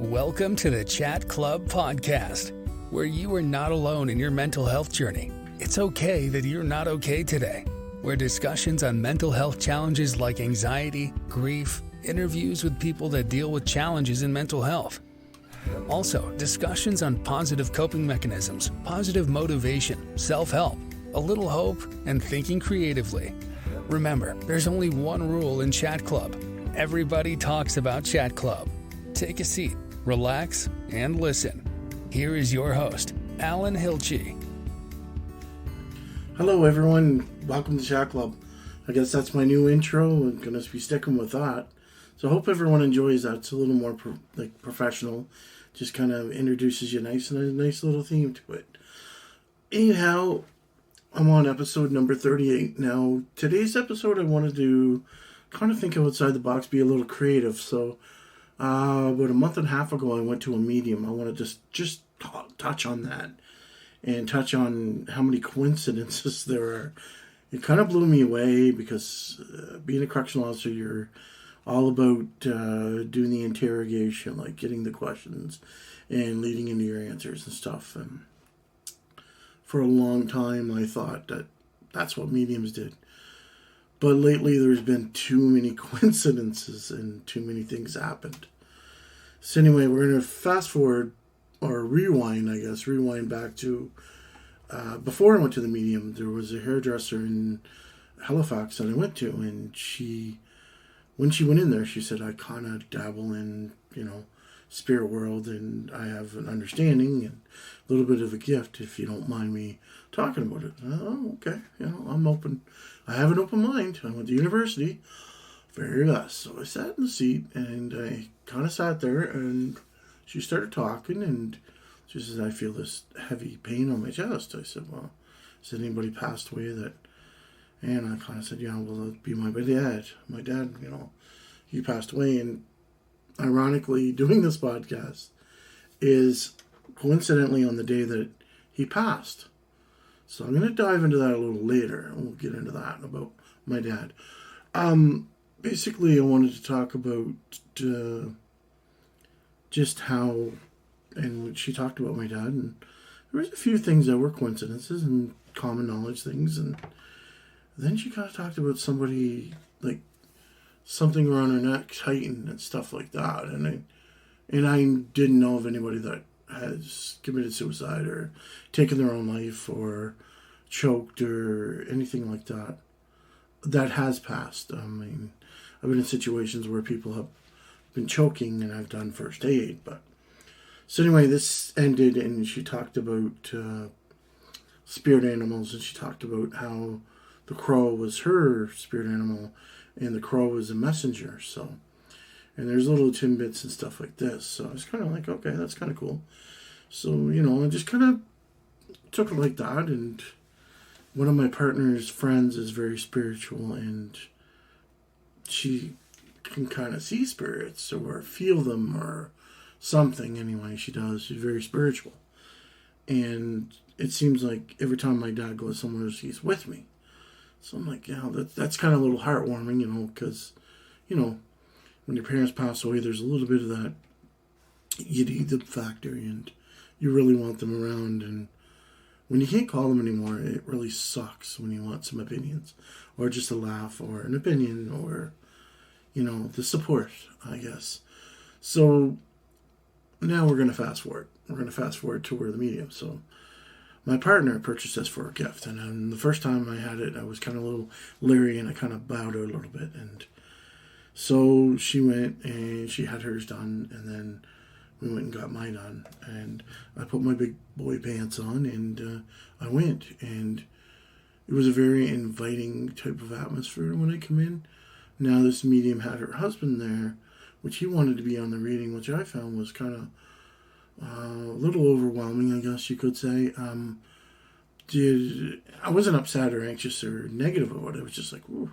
Welcome to the Chat Club podcast, where you are not alone in your mental health journey. It's okay that you're not okay today. Where discussions on mental health challenges like anxiety, grief, interviews with people that deal with challenges in mental health. Also, discussions on positive coping mechanisms, positive motivation, self-help, a little hope, and thinking creatively. Remember, there's only one rule in Chat Club. Everybody talks about Chat Club. Take a seat, relax, and listen. Here is your host, Alan Hilchey. Hello everyone, welcome to Chat Club. I guess that's my new intro. I'm going to be sticking with that. So I hope everyone enjoys that. It's a little more professional. Just kind of introduces you nice and a nice little theme to it. Anyhow, I'm on episode number 38. Now, today's episode I wanted to kind of think outside the box, be a little creative. So about a month and a half ago, I went to a medium. I want to just touch on that and touch on how many coincidences there are. It kind of blew me away because being a correctional officer, you're all about doing the interrogation, like getting the questions and leading into your answers and stuff. And for a long time, I thought that that's what mediums did. But lately, there's been too many coincidences and too many things happened. So anyway, we're going to fast forward, or rewind back to before I went to the medium. There was a hairdresser in Halifax that I went to, and when she went in there, she said, I kind of dabble in, spirit world, and I have an understanding and a little bit of a gift, if you don't mind me talking about it. Oh, okay. I'm open. I have an open mind. I went to university. Very best. So I sat in the seat, and I kind of sat there, and she started talking, and she says, I feel this heavy pain on my chest. I said, well, has anybody passed away that? And I kind of said, well, that'd be my dad. My dad, he passed away. And ironically, doing this podcast is coincidentally on the day that he passed. So I'm going to dive into that a little later, and we'll get into that about my dad. Basically, I wanted to talk about just how, and she talked about my dad, and there was a few things that were coincidences and common knowledge things, and then she kind of talked about somebody, like something around her neck tightened and stuff like that, and I didn't know of anybody that has committed suicide or taken their own life or choked or anything like that. That has passed. I've been in situations where people have been choking and I've done first aid. So anyway, this ended and she talked about spirit animals, and she talked about how the crow was her spirit animal and the crow was a messenger. So, and there's little tidbits and stuff like this. So I was kind of like, okay, that's kind of cool. So, I just kind of took it like that. And one of my partner's friends is very spiritual, and she can kind of see spirits or feel them or something. Anyway, she does. She's very spiritual. And it seems like every time my dad goes somewhere, he's with me. So I'm like, that's kind of a little heartwarming, because, when your parents pass away, there's a little bit of that you need them factor, and you really want them around. And when you can't call them anymore, it really sucks when you want some opinions, or just a laugh, or an opinion, or, the support, I guess. So now we're going to fast forward. We're going to fast forward to where the medium. So my partner purchased this for a gift, and the first time I had it, I was kind of a little leery, and I kind of bowed out a little bit. And so she went and she had hers done, and then we went and got mine done. And I put my big boy pants on, and I went, and it was a very inviting type of atmosphere when I come in. Now this medium had her husband there, which he wanted to be on the reading, which I found was kind of a little overwhelming, I guess you could say. I wasn't upset or anxious or negative about it. It was just like, ooh,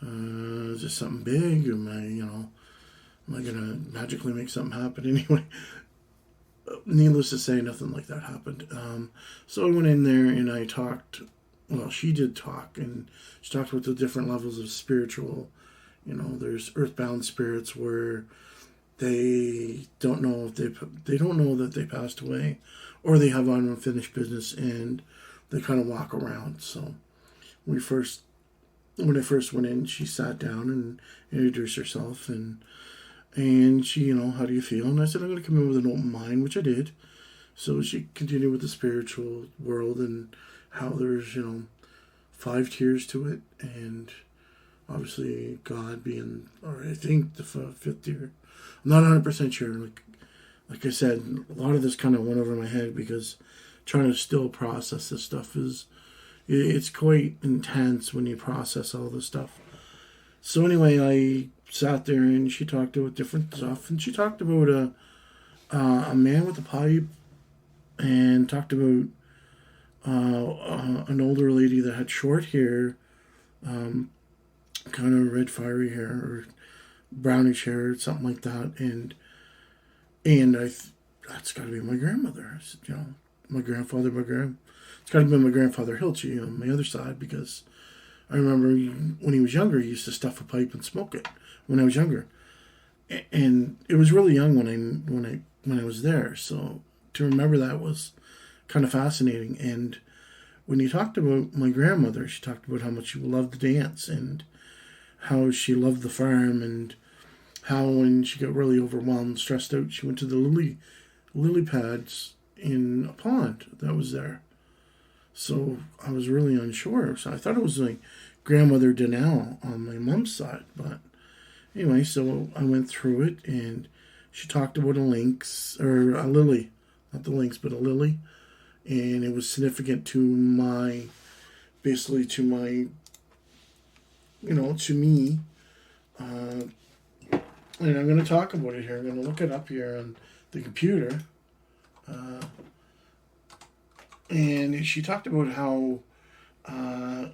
is this something big? Am I going to magically make something happen? Anyway, needless to say, nothing like that happened. So I went in there and I talked. Well, she did talk, and she talked about the different levels of spiritual. There's earthbound spirits where they don't know if they don't know that they passed away, or they have unfinished business, and they kind of walk around. So when I first went in, she sat down and introduced herself, and she, how do you feel? And I said, I'm going to come in with an open mind, which I did. So she continued with the spiritual world and how there's, 5 tiers to it, and obviously God being, or I think the 5th tier. I'm not 100% sure. Like I said, a lot of this kind of went over my head because trying to still process this stuff it's quite intense when you process all this stuff. So anyway, I sat there and she talked about different stuff, and she talked about a man with a pipe, and talked about an older lady that had short hair, kind of red fiery hair or brownish hair, something like that, and that's got to be my grandmother. I said, my grandfather, it's got to be my grandfather Hilchie on my other side, because I remember when he was younger, he used to stuff a pipe and smoke it when I was younger, and it was really young when I was there. So to remember that was kind of fascinating. And when you talked about my grandmother, she talked about how much she loved to dance and how she loved the farm, and how when she got really overwhelmed, stressed out, she went to the lily pads in a pond that was there. So I was really unsure. So I thought it was my grandmother Danelle on my mom's side. But anyway, so I went through it, and she talked about a lynx, or a lily. Not the lynx, but a lily. And it was significant to my, basically to my, to me. And I'm going to talk about it here. I'm going to look it up here on the computer. And she talked about how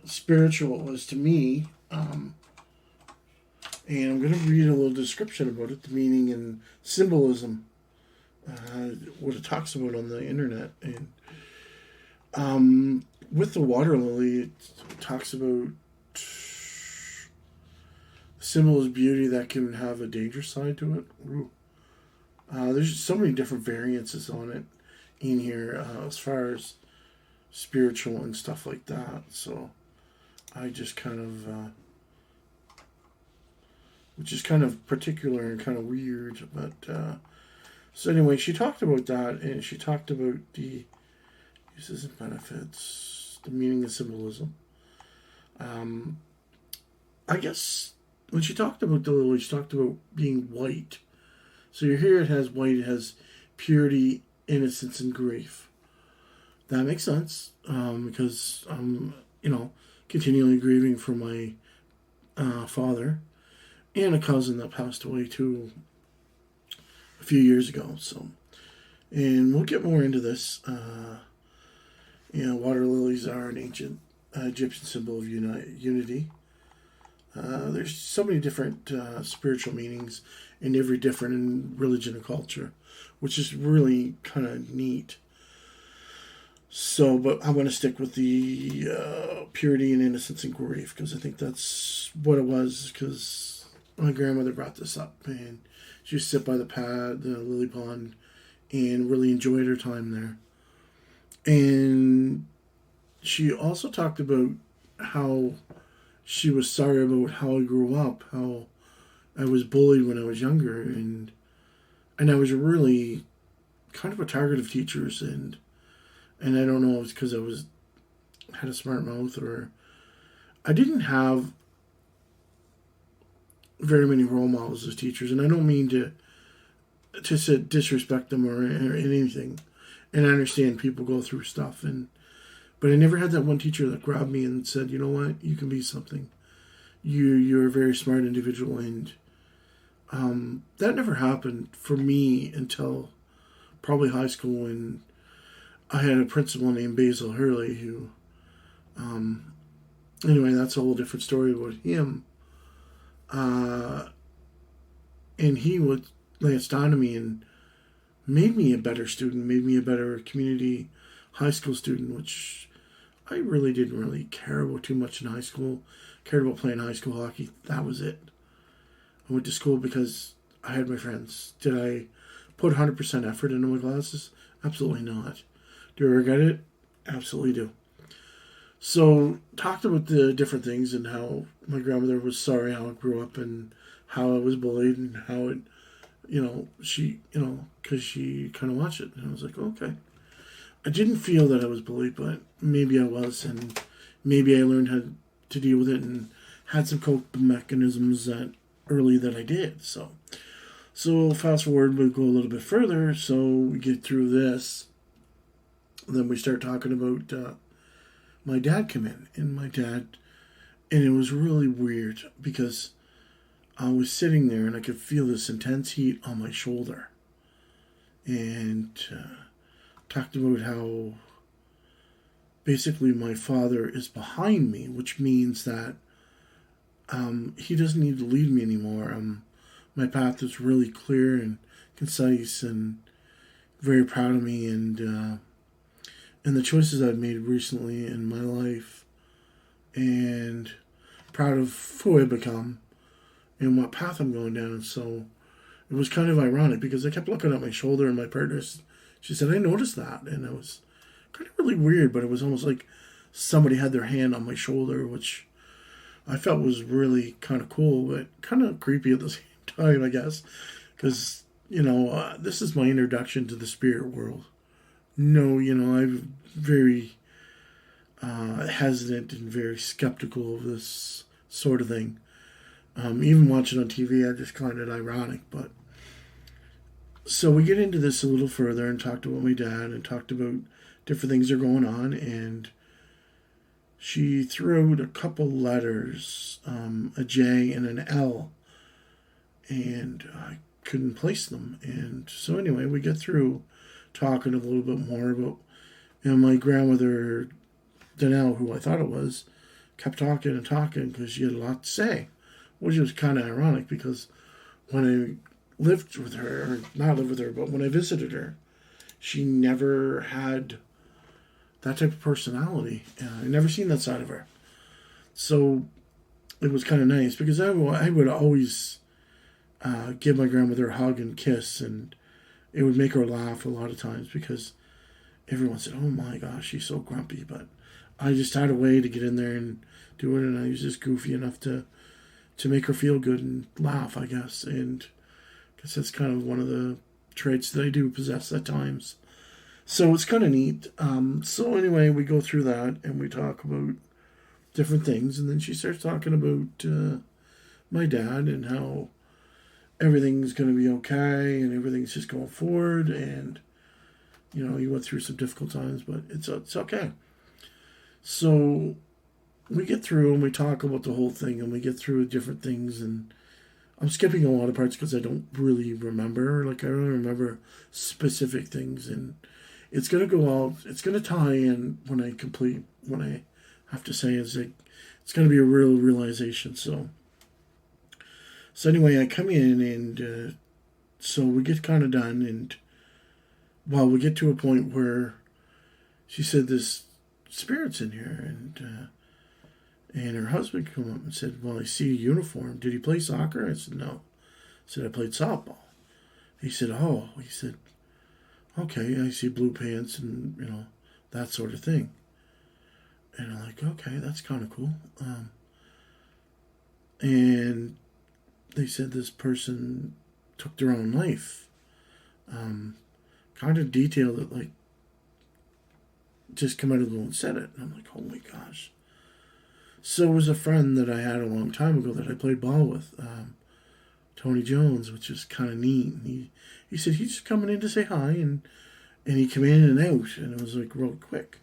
spiritual it was to me. And I'm going to read a little description about it, the meaning and symbolism, what it talks about on the internet. And with the water lily, it talks about symbol is beauty that can have a dangerous side to it. There's so many different variances on it in here, as far as spiritual and stuff like that. So I just kind of, which is kind of particular and kind of weird. But so anyway, she talked about that, and she talked about the uses and benefits, the meaning of symbolism. I guess when she talked about the lily, she talked about being white. So here it has white, it has purity, innocence, and grief. That makes sense, because I'm, continually grieving for my father and a cousin that passed away too a few years ago. So, and we'll get more into this. Water lilies are an ancient Egyptian symbol of unity. There's so many different spiritual meanings in every different religion and culture, which is really kind of neat. So, but I'm going to stick with the purity and innocence and grief, because I think that's what it was, because my grandmother brought this up, and she used to sit by the lily pond, and really enjoyed her time there. And she also talked about how she was sorry about how I grew up, how I was bullied when I was younger, and I was really kind of a target of teachers, and I don't know if it's because I had a smart mouth, or I didn't have very many role models as teachers, and I don't mean to disrespect them or anything. And I understand people go through stuff, but I never had that one teacher that grabbed me and said, "You know what? You can be something. You're a very smart individual." And that never happened for me until probably high school, when I had a principal named Basil Hurley, who, anyway, that's a whole different story about him. And he would lanced onto me and made me a better student, made me a better community high school student, which I really didn't really care about too much in high school. Cared about playing high school hockey. That was it. I went to school because I had my friends. Did I put 100% effort into my classes? Absolutely not. Do I regret it? Absolutely do. So, talked about the different things and how my grandmother was sorry how I grew up and how I was bullied and how it, because she kind of watched it. And I was like, okay. I didn't feel that I was bullied, but maybe I was, and maybe I learned how to deal with it and had some coping mechanisms early that I did. So fast forward, we'll go a little bit further. So we get through this. Then we start talking about my dad come in, and it was really weird because I was sitting there and I could feel this intense heat on my shoulder, and talked about how basically my father is behind me, which means that he doesn't need to lead me anymore. My path is really clear and concise, and very proud of me and the choices I've made recently in my life, and proud of who I've become and what path I'm going down. So it was kind of ironic because I kept looking at my shoulder, and my partner, she said, I noticed that. And it was kind of really weird, but it was almost like somebody had their hand on my shoulder, which I felt was really kind of cool, but kind of creepy at the same time, I guess. Because, this is my introduction to the spirit world. No, I'm very hesitant and very skeptical of this sort of thing. Even watching on TV, I just find it ironic, but so we get into this a little further and talked about my dad and talked about different things that are going on, and she threw out a couple letters, a J and an L, and I couldn't place them. And so anyway, we get through talking a little bit more about, and my grandmother, Danelle, who I thought it was, kept talking and talking because she had a lot to say, which was kind of ironic because when I lived with her, or not lived with her, but when I visited her, she never had that type of personality. I never seen that side of her. So it was kind of nice because I would always give my grandmother a hug and kiss, and it would make her laugh a lot of times because everyone said, oh my gosh, she's so grumpy. But I just had a way to get in there and do it, and I was just goofy enough to make her feel good and laugh, I guess. And I guess that's kind of one of the traits that I do possess at times. So it's kind of neat. So anyway, we go through that and we talk about different things. And then she starts talking about my dad and how everything's going to be okay and everything's just going forward. And, he went through some difficult times, but it's okay. So we get through and we talk about the whole thing and we get through different things, and I'm skipping a lot of parts because I don't really remember. Like, I don't remember specific things, and it's going to go out. It's going to tie in when I have to say it's going to be a real realization. So anyway, I come in and so we get kind of done, and we get to a point where she said this spirit's in here, and her husband came up and said, well, I see a uniform. Did he play soccer? I said, no. I said, I played softball. He said, oh. He said, okay, I see blue pants and, that sort of thing. And I'm like, okay, that's kind of cool. And they said this person took their own life. Kind of detailed it, like, just come out of the blue and said it. And I'm like, oh my gosh. So it was a friend that I had a long time ago that I played ball with, Tony Jones, which is kind of neat. And he said he's just coming in to say hi, and he came in and out, and it was like real quick.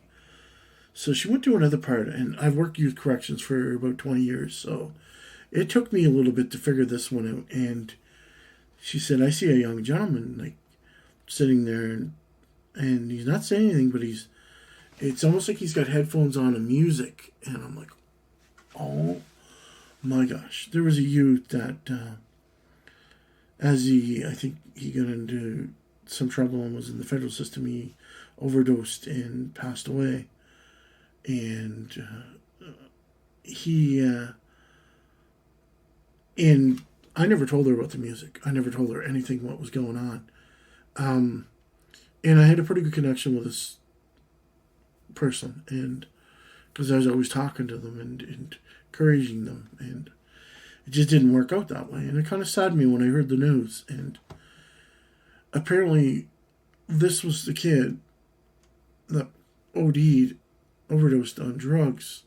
So she went to another part, and I've worked youth corrections for about 20 years, so it took me a little bit to figure this one out. And she said, I see a young gentleman, like, sitting there, and he's not saying anything, but it's almost like he's got headphones on and music. And I'm like, oh my gosh. There was a youth that, I think he got into some trouble and was in the federal system. He overdosed and passed away. And I never told her about the music. I never told her anything what was going on. And I had a pretty good connection with this person, and because I was always talking to them and encouraging them, and it just didn't work out that way. And it kind of saddened me when I heard the news. And apparently, this was the kid that overdosed on drugs,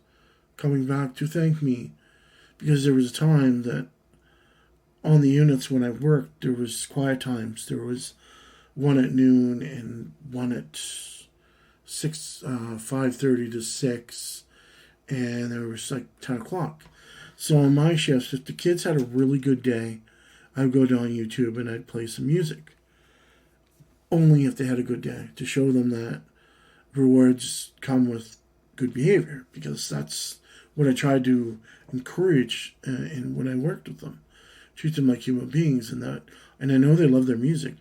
coming back to thank me, because there was a time that on the units when I worked, there was quiet times. There was one at noon and one at 5:30 to 6, and there was like 10 o'clock. So on my shifts, if the kids had a really good day, I would go down YouTube and I'd play some music. Only if they had a good day, to show them that rewards come with good behavior, because that's what I tried to encourage in when I worked with them. Treat them like human beings, and I know they love their music,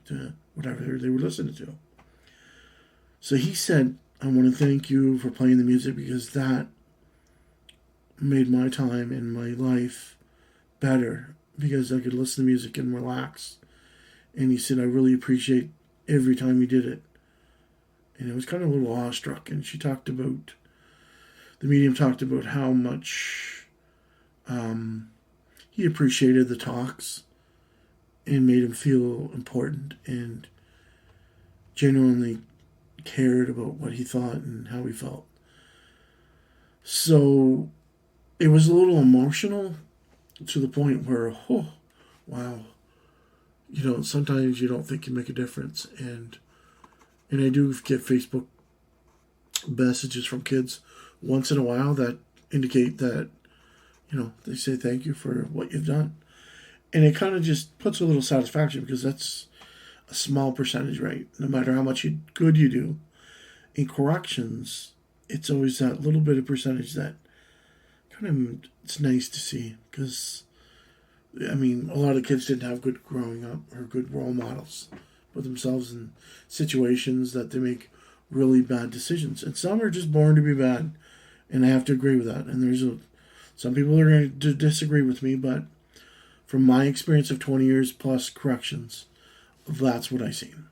whatever they were listening to. So he said, I want to thank you for playing the music, because that made my time and my life better, because I could listen to music and relax. And he said, I really appreciate every time you did it. And it was kind of a little awestruck. And the medium talked about how much he appreciated the talks and made him feel important and genuinely cared about what he thought and how he felt. So it was a little emotional, to the point where, oh, wow, sometimes you don't think you make a difference. And I do get Facebook messages from kids once in a while that indicate that, they say thank you for what you've done. And it kind of just puts a little satisfaction, because that's a small percentage, right? No matter how much good you do in corrections, it's always that little bit of percentage that it's nice to see, because a lot of kids didn't have good growing up or good role models for themselves in situations that they make really bad decisions. And some are just born to be bad, and I have to agree with that. And some people are going to disagree with me, but from my experience of 20 years plus corrections, that's what I seen.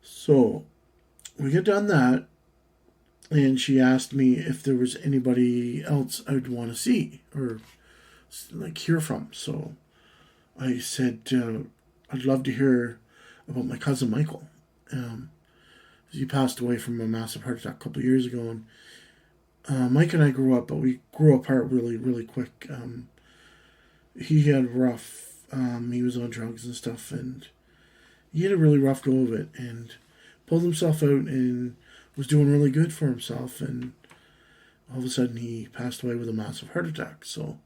So we get done that, and she asked me if there was anybody else I'd want to see or hear from. So I said I'd love to hear about my cousin Michael. He passed away from a massive heart attack a couple of years ago, and Mike and I grew up, but we grew apart really, really quick. He had rough. He was on drugs and stuff, and he had a really rough go of it, and pulled himself out and was doing really good for himself, and all of a sudden he passed away with a massive heart attack. So,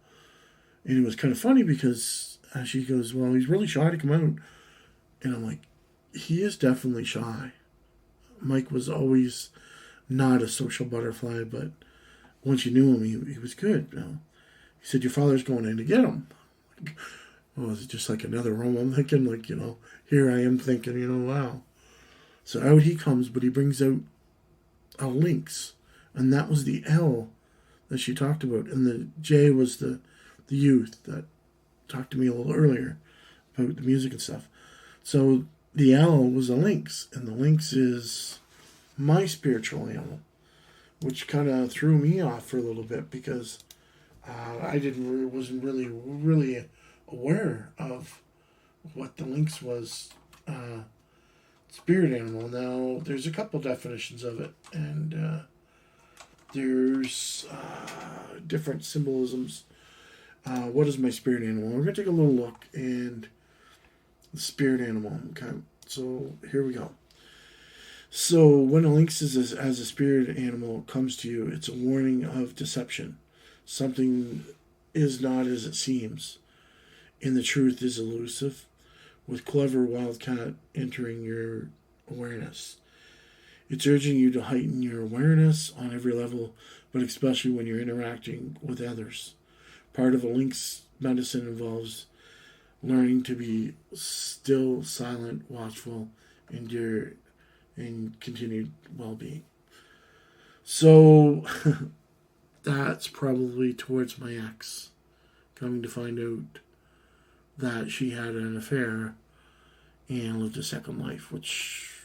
and it was kind of funny, because she goes, well, he's really shy to come out. And I'm like, he is definitely shy. Mike was always not a social butterfly, but once you knew him, he was good. He said, your father's going in to get him. Oh, is it just like another room? I'm thinking, here I am thinking, wow. So out he comes, but he brings out a lynx, and that was the L that she talked about, and the J was the youth that talked to me a little earlier about the music and stuff. So the L was a lynx, and the lynx is my spiritual animal, which kind of threw me off for a little bit, because I wasn't really aware of what the lynx was. Spirit animal. Now, there's a couple definitions of it, and there's different symbolisms. What is my spirit animal? We're going to take a little look, and the spirit animal. Okay, so here we go. So when a lynx is as a spirit animal comes to you, it's a warning of deception. Something is not as it seems, and the truth is elusive, with clever wildcat entering your awareness. It's urging you to heighten your awareness on every level, but especially when you're interacting with others. Part of a lynx medicine involves learning to be still, silent, watchful, and continued well-being. So that's probably towards my ex, coming to find out that she had an affair and lived a second life, which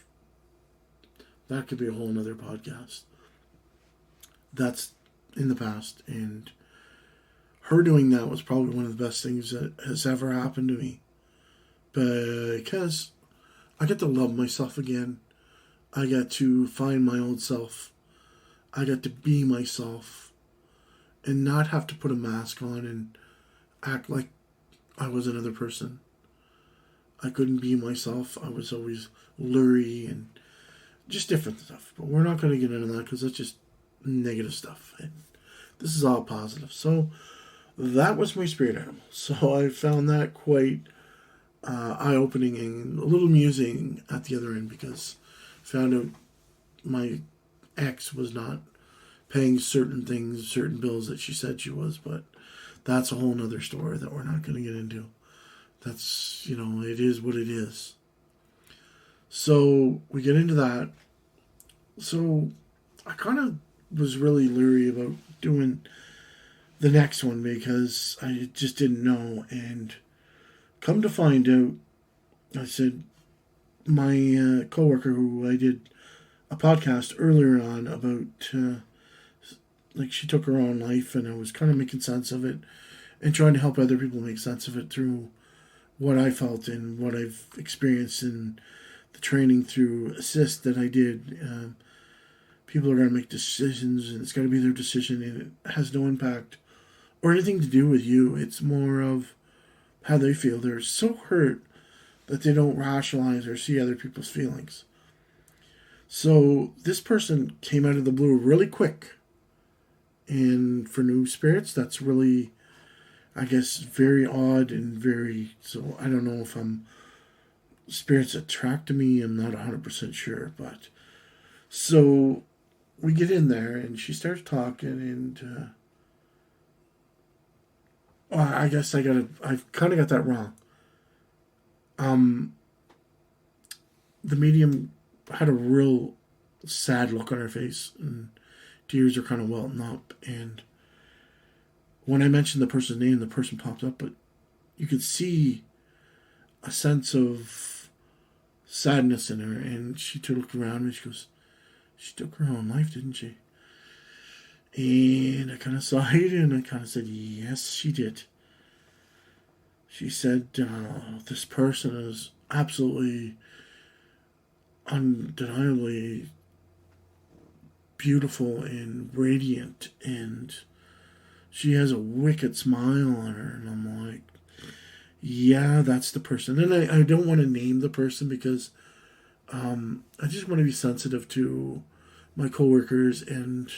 that could be a whole nother podcast. That's in the past, and her doing that was probably one of the best things that has ever happened to me, because I get to love myself again. I get to find my old self. I get to be myself and not have to put a mask on and act like I was another person. I couldn't be myself. I was always leery and just different stuff. But we're not going to get into that because that's just negative stuff. And this is all positive. So that was my spirit animal. So I found that quite eye-opening and a little amusing at the other end, because I found out my ex was not paying certain things, certain bills that she said she was, but that's a whole nother story that we're not going to get into. That's, it is what it is. So we get into that. So I kind of was really leery about doing the next one because I just didn't know. And come to find out, I said, my coworker who I did a podcast earlier on about, she took her own life, and I was kind of making sense of it and trying to help other people make sense of it through what I felt and what I've experienced in the training through Assist that I did. People are going to make decisions, and it's got to be their decision, and it has no impact or anything to do with you. It's more of how they feel. They're so hurt that they don't rationalize or see other people's feelings. So this person came out of the blue really quick. And for new spirits, that's really, I guess, very odd and very... So I don't know if spirits attract to me. I'm not 100% sure. But so we get in there, and she starts talking, and... I guess I've kind of got that wrong. The medium had a real sad look on her face, and tears are kind of welling up. And when I mentioned the person's name, the person popped up, but you could see a sense of sadness in her. And she looked around and she goes, "She took her own life, didn't she?" And I kind of sighed and I kind of said, "Yes, she did." She said, "This person is absolutely, undeniably beautiful and radiant, and she has a wicked smile on her." And I'm like, yeah, that's the person. And I don't want to name the person because I just want to be sensitive to my coworkers and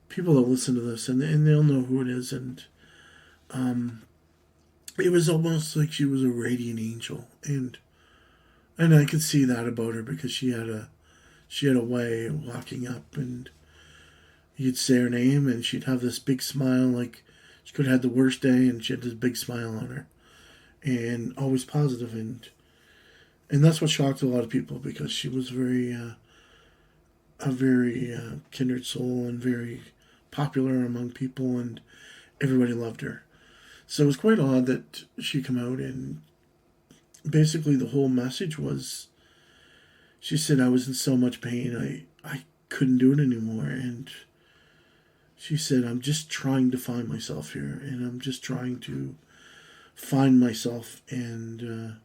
people that listen to this, and they'll know who it is. And it was almost like she was a radiant angel, and I could see that about her because she had a way of walking up, and you'd say her name, and she'd have this big smile, like she could have had the worst day, and she had this big smile on her, and always positive, and that's what shocked a lot of people, because she was a very kindred soul and very popular among people, and everybody loved her. So it was quite odd that she come out, and basically the whole message was, she said, "I was in so much pain, I couldn't do it anymore." And she said, "I'm just trying to find myself here, and I'm just trying to find myself, and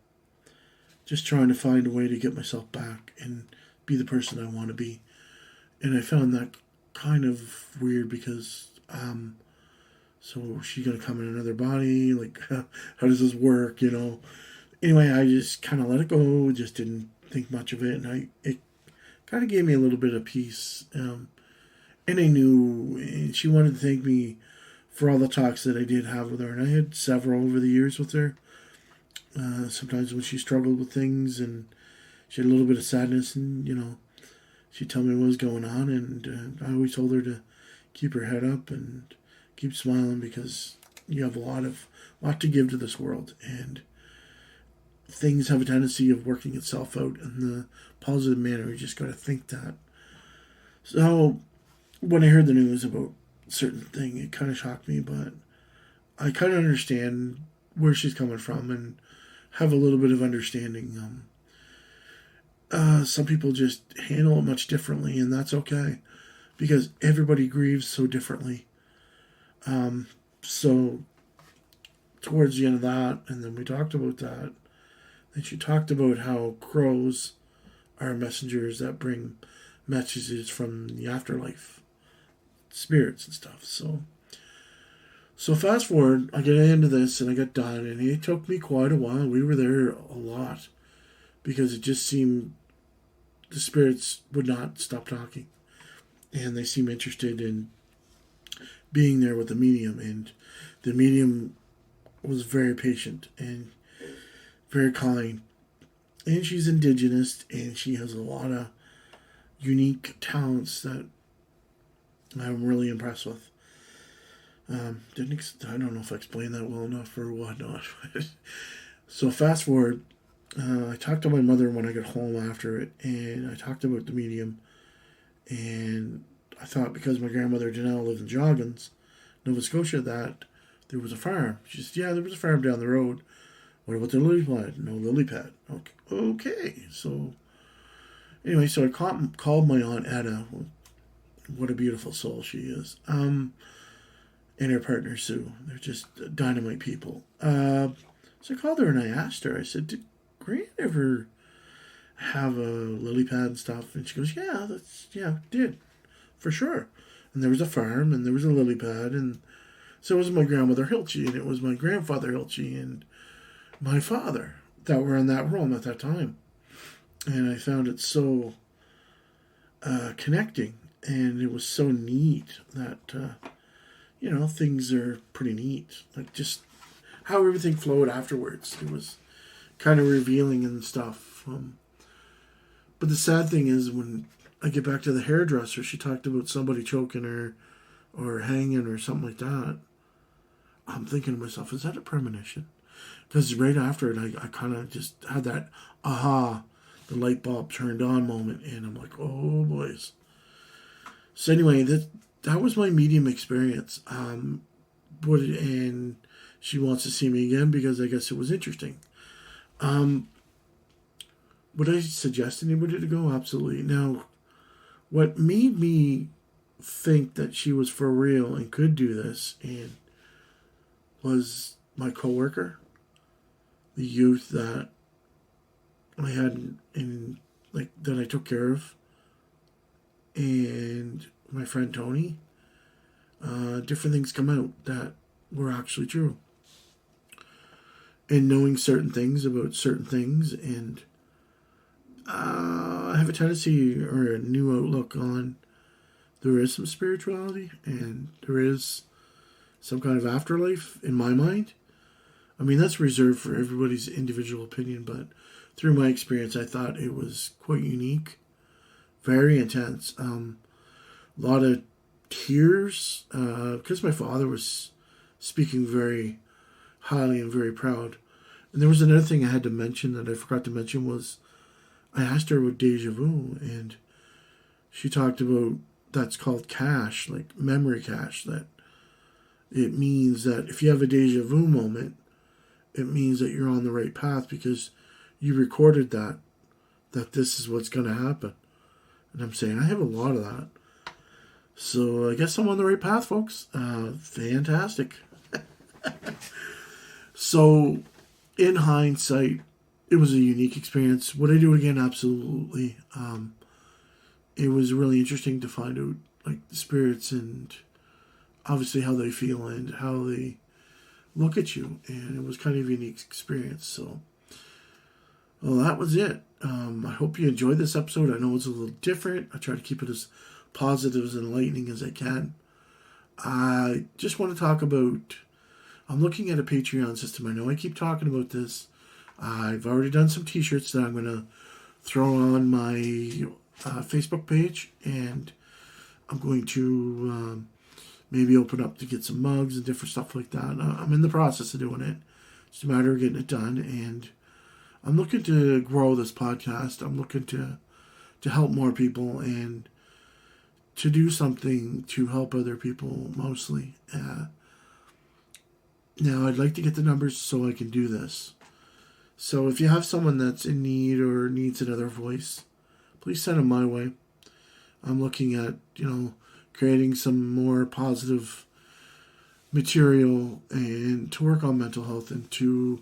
just trying to find a way to get myself back and be the person I want to be." And I found that kind of weird because, so she's going to come in another body? Like, how does this work, Anyway, I just kind of let it go, just didn't think much of it, and it kind of gave me a little bit of peace. And I knew, and she wanted to thank me for all the talks that I did have with her, and I had several over the years with her. Sometimes when she struggled with things, and she had a little bit of sadness, and, she'd tell me what was going on, and I always told her to keep her head up and keep smiling, because you have a lot to give to this world, and things have a tendency of working itself out in the positive manner. You just got to think that. So when I heard the news about a certain thing, it kind of shocked me, but I kind of understand where she's coming from and have a little bit of understanding. Some people just handle it much differently, and that's okay because everybody grieves so differently. So towards the end of that, and then we talked about that, and she talked about how crows are messengers that bring messages from the afterlife, spirits and stuff. So fast forward, I get into this and I got done, and it took me quite a while. We were there a lot because it just seemed the spirits would not stop talking, and they seemed interested in being there with the medium, and the medium was very patient and very kind, and she's indigenous, and she has a lot of unique talents that I'm really impressed with. I don't know if I explained that well enough or whatnot. So fast forward, I talked to my mother when I got home after it, and I talked about the medium, and I thought because my grandmother Janelle lived in Joggins, Nova Scotia, that there was a farm. She said, yeah, there was a farm down the road. What about the lily pad? No lily pad. Okay. So anyway, so I called my Aunt Etta. What a beautiful soul she is. And her partner Sue. They're just dynamite people. So I called her and I asked her, I said, did Grant ever have a lily pad and stuff? And she goes, yeah, did. For sure. And there was a farm and there was a lily pad, and so it was my grandmother Hilchie, and it was my grandfather Hilchie and my father that were in that room at that time. And I found it so connecting, and it was so neat that things are pretty neat. Like just how everything flowed afterwards. It was kind of revealing and stuff. But the sad thing is when I get back to the hairdresser, she talked about somebody choking her or hanging or something like that. I'm thinking to myself, is that a premonition? Because right after it, I kind of just had that aha, the light bulb turned on moment, and I'm like, oh boys. So anyway, that was my medium experience. And she wants to see me again because I guess it was interesting. Would I suggest anybody to go? Absolutely. Now, what made me think that she was for real and could do this and was my coworker, the youth that I had that I took care of, and my friend Tony. Different things come out that were actually true. And knowing certain things about certain things, and I have a tendency or a new outlook on there is some spirituality and there is some kind of afterlife in my mind. I mean, that's reserved for everybody's individual opinion, but through my experience, I thought it was quite unique, very intense. A lot of tears, because my father was speaking very highly and very proud. And there was another thing I had to mention that I forgot to mention was I asked her about deja vu, and she talked about that's called cache, like memory cache, that it means that if you have a deja vu moment, it means that you're on the right path because you recorded that this is what's going to happen. And I'm saying I have a lot of that. So I guess I'm on the right path, folks. Fantastic. So in hindsight, it was a unique experience. Would I do it again? Absolutely. It was really interesting to find out like the spirits and obviously how they feel and how they look at you. And it was kind of a unique experience. So, well, that was it. I hope you enjoyed this episode. I know it's a little different. I try to keep it as positive and enlightening as I can. I just want to talk about, I'm looking at a Patreon system. I know I keep talking about this. I've already done some t-shirts that I'm going to throw on my Facebook page, and I'm going to maybe open up to get some mugs and different stuff like that. I'm in the process of doing it. It's a matter of getting it done, and I'm looking to grow this podcast. I'm looking to help more people and to do something to help other people mostly. Now, I'd like to get the numbers so I can do this. So if you have someone that's in need or needs another voice, please send them my way. I'm looking at, creating some more positive material and to work on mental health and to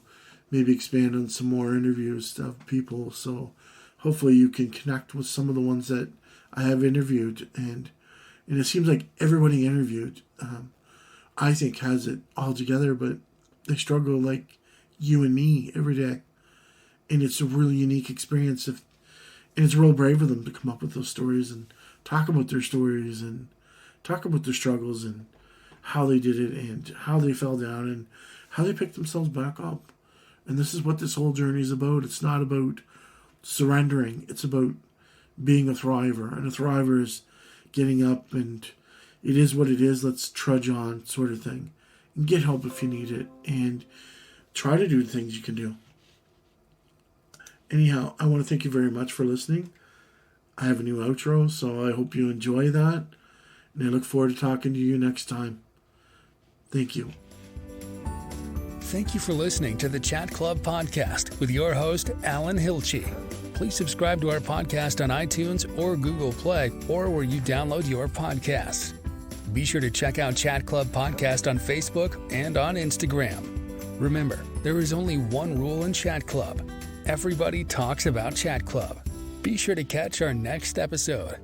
maybe expand on some more interviews of people. So hopefully you can connect with some of the ones that I have interviewed. And it seems like everybody interviewed, I think, has it all together, but they struggle like you and me every day. And it's a really unique experience. And it's real brave of them to come up with those stories and talk about their stories and talk about their struggles and how they did it and how they fell down and how they picked themselves back up. And this is what this whole journey is about. It's not about surrendering. It's about being a thriver. And a thriver is getting up and it is what it is. Let's trudge on, sort of thing. And get help if you need it. And try to do the things you can do. Anyhow, I want to thank you very much for listening. I have a new outro, so I hope you enjoy that. And I look forward to talking to you next time. Thank you. Thank you for listening to the Chat Club podcast with your host, Alan Hilchey. Please subscribe to our podcast on iTunes or Google Play or where you download your podcasts. Be sure to check out Chat Club Podcast on Facebook and on Instagram. Remember, there is only one rule in Chat Club. Everybody talks about Chat Club. Be sure to catch our next episode.